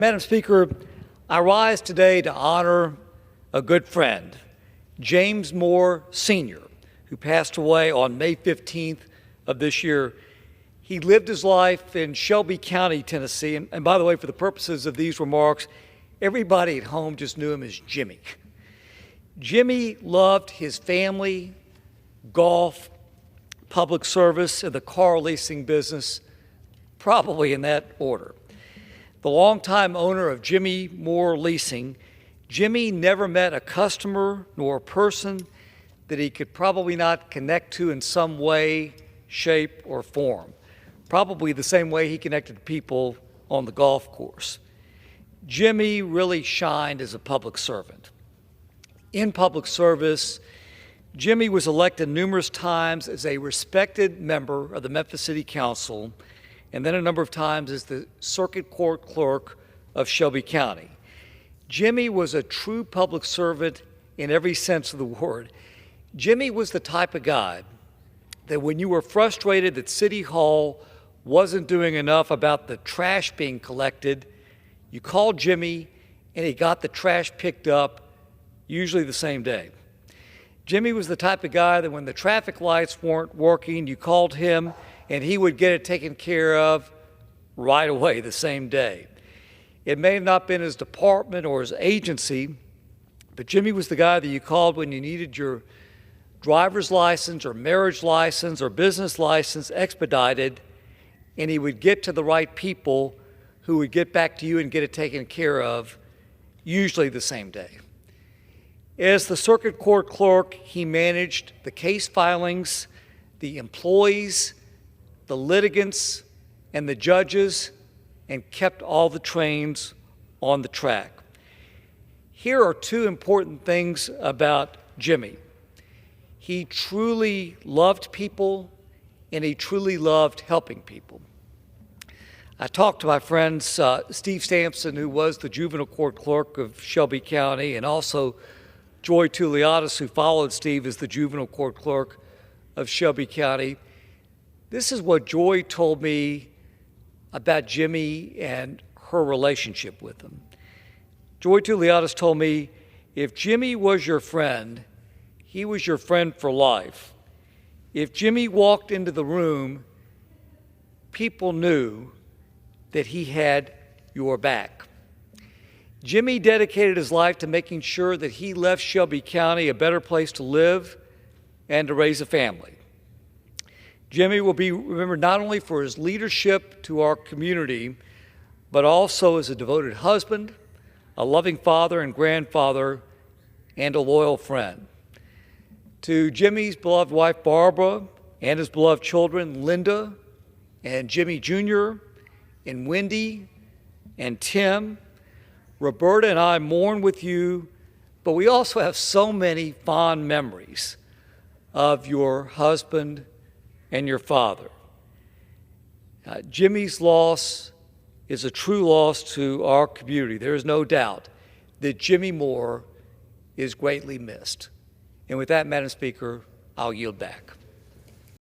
Madam Speaker, I rise today to honor a good friend, James Moore Sr., who passed away on May 15th of this year. He lived his life in Shelby County, Tennessee, and by the way, for the purposes of these remarks, everybody at home just knew him as Jimmy. Jimmy loved his family, golf, public service, and the car leasing business, probably in that order. The longtime owner of Jimmy Moore Leasing, Jimmy never met a customer nor a person that he could probably not connect to in some way, shape, or form, probably the same way he connected to people on the golf course. Jimmy really shined as a public servant. In public service, Jimmy was elected numerous times as a respected member of the Memphis City Council, and then a number of times as the Circuit Court Clerk of Shelby County. Jimmy was a true public servant in every sense of the word. Jimmy was the type of guy that when you were frustrated that City Hall wasn't doing enough about the trash being collected, you called Jimmy and he got the trash picked up, usually the same day. Jimmy was the type of guy that when the traffic lights weren't working, you called him and he would get it taken care of right away the same day. It may have not been his department or his agency, but Jimmy was the guy that you called when you needed your driver's license or marriage license or business license expedited, and he would get to the right people who would get back to you and get it taken care of, usually the same day. As the Circuit Court Clerk, he managed the case filings, the employees, the litigants, and the judges, and kept all the trains on the track. Here are two important things about Jimmy. He truly loved people, and he truly loved helping people. I talked to my friend Steve Sampson, who was the juvenile court clerk of Shelby County, and also Joy Tuliadis, who followed Steve as the juvenile court clerk of Shelby County. This is what Joy told me about Jimmy and her relationship with him. Joy Tuliadis told me, if Jimmy was your friend, he was your friend for life. If Jimmy walked into the room, people knew that he had your back. Jimmy dedicated his life to making sure that he left Shelby County a better place to live and to raise a family. Jimmy will be remembered not only for his leadership to our community, but also as a devoted husband, a loving father and grandfather, and a loyal friend. To Jimmy's beloved wife, Barbara, and his beloved children, Linda and Jimmy Jr., and Wendy and Tim, Roberta and I mourn with you, but we also have so many fond memories of your husband and your father. Jimmy's loss is a true loss to our community. There is no doubt that Jimmy Moore is greatly missed. And with that, Madam Speaker, I'll yield back.